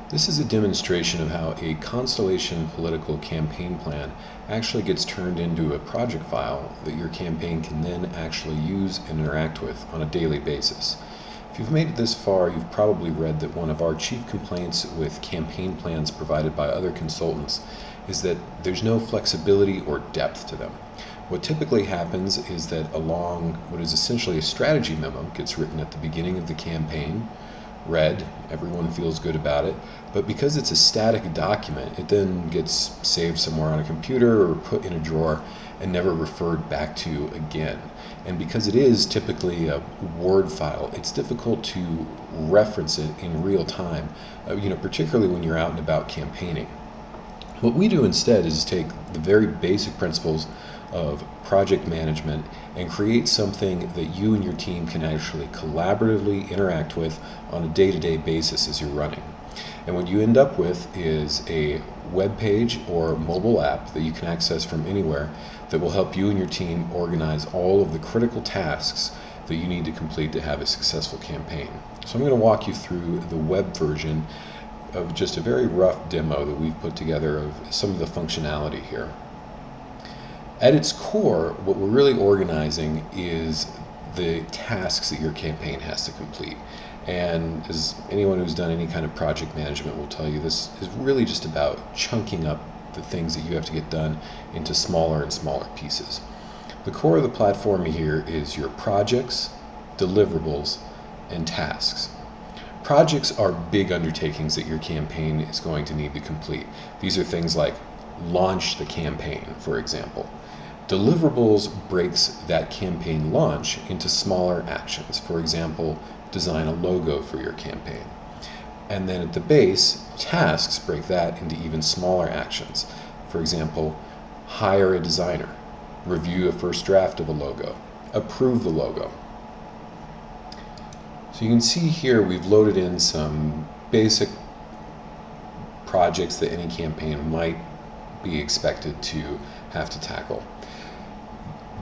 This is a demonstration of how a Constellation political campaign plan actually gets turned into a project file that your campaign can then actually use and interact with on a daily basis. If you've made it this far, you've probably read that one of our chief complaints with campaign plans provided by other consultants is that there's no flexibility or depth to them. What typically happens is that along what is essentially a strategy memo gets written at the beginning of the campaign, read, everyone feels good about it, but because it's a static document, it then gets saved somewhere on a computer or put in a drawer and never referred back to again. And because it is typically a Word file, it's difficult to reference it in real time, particularly when you're out and about campaigning. What we do instead is take the very basic principles of project management and create something that you and your team can actually collaboratively interact with on a day-to-day basis as you're running. And what you end up with is a web page or mobile app that you can access from anywhere that will help you and your team organize all of the critical tasks that you need to complete to have a successful campaign. So I'm going to walk you through the web version of just a very rough demo that we've put together of some of the functionality here. At its core, what we're really organizing is the tasks that your campaign has to complete. And as anyone who's done any kind of project management will tell you, this is really just about chunking up the things that you have to get done into smaller and smaller pieces. The core of the platform here is your projects, deliverables, and tasks. Projects are big undertakings that your campaign is going to need to complete. These are things like launch the campaign, for example. Deliverables breaks that campaign launch into smaller actions. For example, design a logo for your campaign. And then at the base, tasks break that into even smaller actions. For example, hire a designer, review a first draft of a logo, approve the logo. So you can see here we've loaded in some basic projects that any campaign might be expected to have to tackle.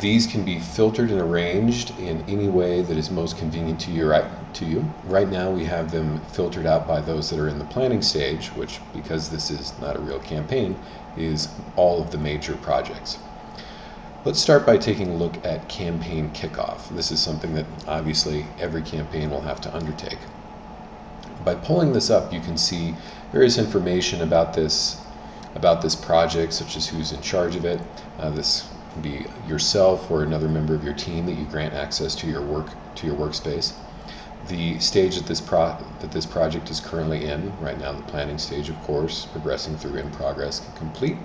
These can be filtered and arranged in any way that is most convenient to you. Right now we have them filtered out by those that are in the planning stage, which, because this is not a real campaign, is all of the major projects. Let's start by taking a look at campaign kickoff. This is something that obviously every campaign will have to undertake. By pulling this up, you can see various information about this project, such as who's in charge of it. This can be yourself or another member of your team that you grant access to your workspace. The stage that this project is currently in, right now the planning stage, of course, progressing through in progress, complete.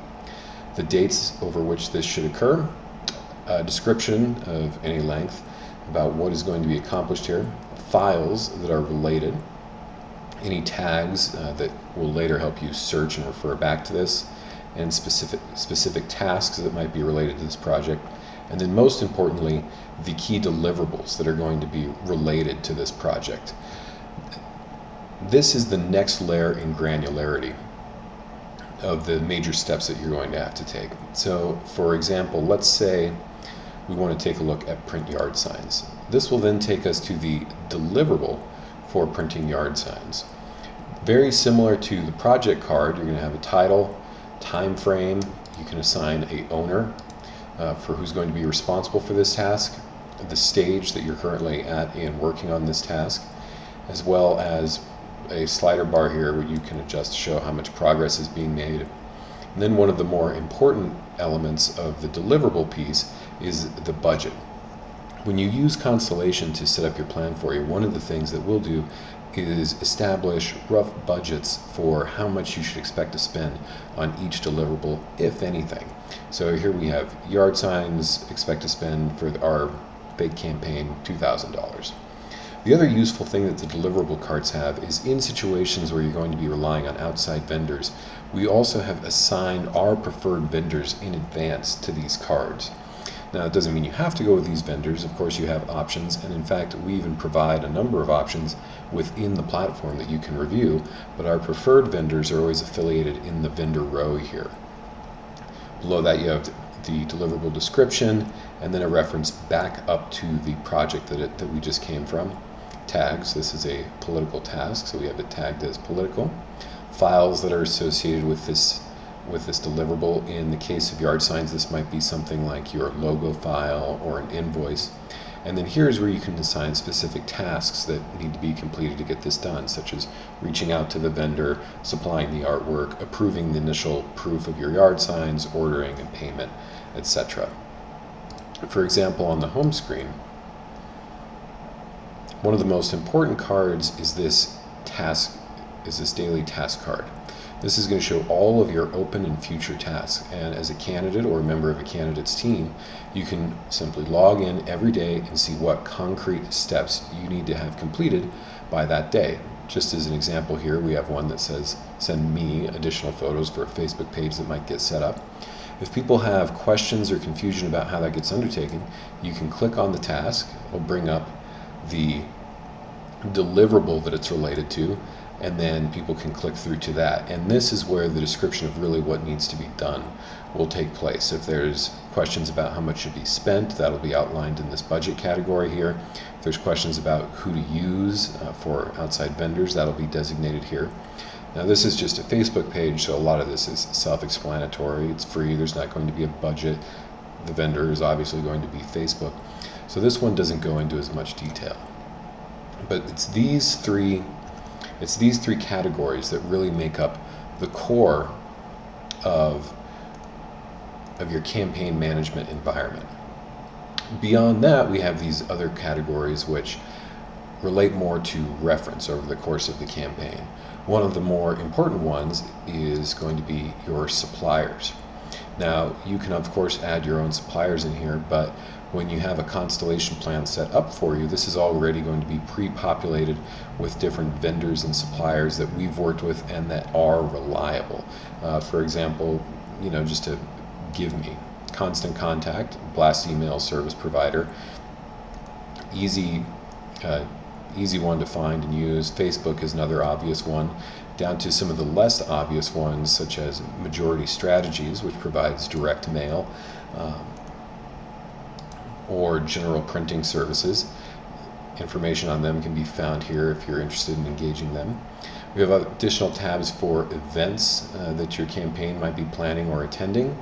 The dates over which this should occur, a description of any length about what is going to be accomplished here, files that are related, any tags that will later help you search and refer back to this, and specific tasks that might be related to this project, and then most importantly, the key deliverables that are going to be related to this project. This is the next layer in granularity of the major steps that you're going to have to take. So for example, let's say we want to take a look at print yard signs. This will then take us to the deliverable for printing yard signs. Very similar to the project card, you're going to have a title, time frame, you can assign an owner for who's going to be responsible for this task, the stage that you're currently at in working on this task, as well as a slider bar here where you can adjust to show how much progress is being made. And then one of the more important elements of the deliverable piece is the budget. When you use Constellation to set up your plan for you, one of the things that we'll do is establish rough budgets for how much you should expect to spend on each deliverable, if anything. So here we have yard signs, expect to spend for our big campaign $2,000. The other useful thing that the deliverable cards have is in situations where you're going to be relying on outside vendors, we also have assigned our preferred vendors in advance to these cards. Now, it doesn't mean you have to go with these vendors. Of course, you have options, and in fact, we even provide a number of options within the platform that you can review, but our preferred vendors are always affiliated in the vendor row here. Below that, you have the deliverable description, and then a reference back up to the project that we just came from. tags. This is a political task, so we have it tagged as political. Files that are associated with this deliverable. In the case of yard signs, this might be something like your logo file or an invoice. And then here's where you can assign specific tasks that need to be completed to get this done, such as reaching out to the vendor, supplying the artwork, approving the initial proof of your yard signs, ordering and payment, etc. For example, on the home screen, one of the most important cards is this daily task card. This is going to show all of your open and future tasks, and as a candidate or a member of a candidate's team, you can simply log in every day and see what concrete steps you need to have completed by that day. Just as an example here, we have one that says send me additional photos for a Facebook page that might get set up. If people have questions or confusion about how that gets undertaken, you can click on the task. It'll bring up the deliverable that it's related to, and then people can click through to that. And this is where the description of really what needs to be done will take place. If there's questions about how much should be spent, that'll be outlined in this budget category here. If there's questions about who to use for outside vendors, that'll be designated here. Now this is just a Facebook page, so a lot of this is self-explanatory. It's free, there's not going to be a budget. The vendor is obviously going to be Facebook. So this one doesn't go into as much detail. But it's these three categories that really make up the core of your campaign management environment. Beyond that, we have these other categories which relate more to reference over the course of the campaign. One of the more important ones is going to be your suppliers. Now, you can of course add your own suppliers in here, but when you have a Constellation plan set up for you, this is already going to be pre-populated with different vendors and suppliers that we've worked with and that are reliable. For example, just to give me Constant Contact, blast email service provider, easy one to find and use. Facebook is another obvious one, down to some of the less obvious ones such as Majority Strategies, which provides direct mail, or general printing services. Information on them can be found here if you're interested in engaging them. We have additional tabs for events that your campaign might be planning or attending.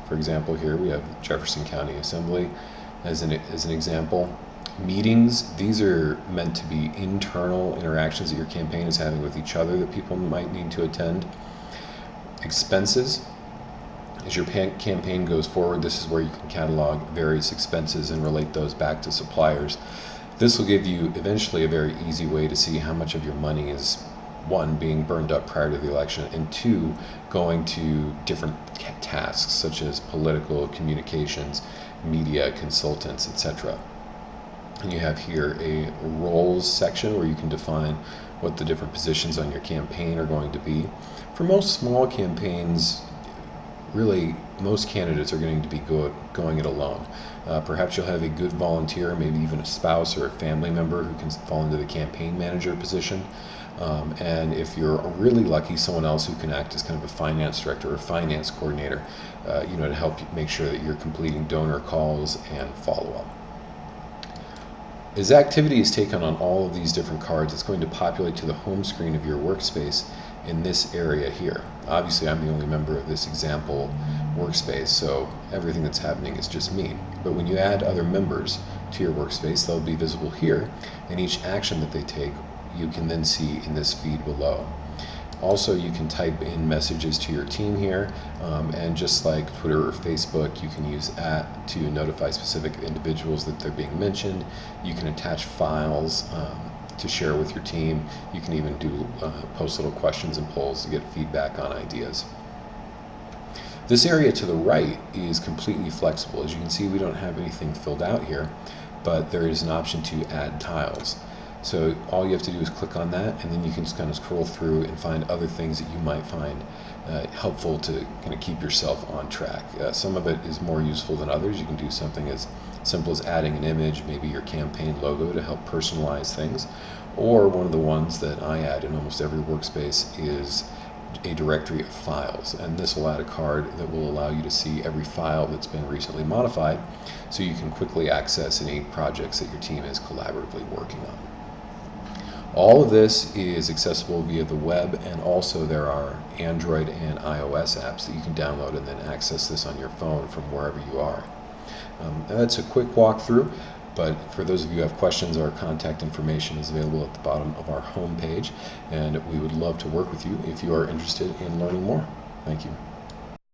For example, here we have Jefferson County Assembly as an example. Meetings, these are meant to be internal interactions that your campaign is having with each other that people might need to attend. Expenses, as your campaign goes forward, this is where you can catalog various expenses and relate those back to suppliers. This will give you eventually a very easy way to see how much of your money is, one, being burned up prior to the election, and two, going to different tasks such as political, communications, media, consultants, etc. And you have here a roles section where you can define what the different positions on your campaign are going to be. For most small campaigns, really most candidates are going to be going it alone. Perhaps you'll have a good volunteer, maybe even a spouse or a family member who can fall into the campaign manager position. And if you're really lucky, someone else who can act as kind of a finance director or finance coordinator, to help make sure that you're completing donor calls and follow-up. As activity is taken on all of these different cards, it's going to populate to the home screen of your workspace in this area here. Obviously, I'm the only member of this example workspace, so everything that's happening is just me. But when you add other members to your workspace, they'll be visible here, and each action that they take, you can then see in this feed below. Also, you can type in messages to your team here, and just like Twitter or Facebook, you can use @ to notify specific individuals that they're being mentioned. You can attach files to share with your team. You can even post little questions and polls to get feedback on ideas. This area to the right is completely flexible. As you can see, we don't have anything filled out here, but there is an option to add tiles. So all you have to do is click on that, and then you can just kind of scroll through and find other things that you might find helpful to kind of keep yourself on track. Some of it is more useful than others. You can do something as simple as adding an image, maybe your campaign logo, to help personalize things. Or one of the ones that I add in almost every workspace is a directory of files, and this will add a card that will allow you to see every file that's been recently modified, so you can quickly access any projects that your team is collaboratively working on. All of this is accessible via the web, and also there are Android and iOS apps that you can download and then access this on your phone from wherever you are. That's a quick walkthrough, but for those of you who have questions, our contact information is available at the bottom of our home page, and we would love to work with you if you are interested in learning more. Thank you.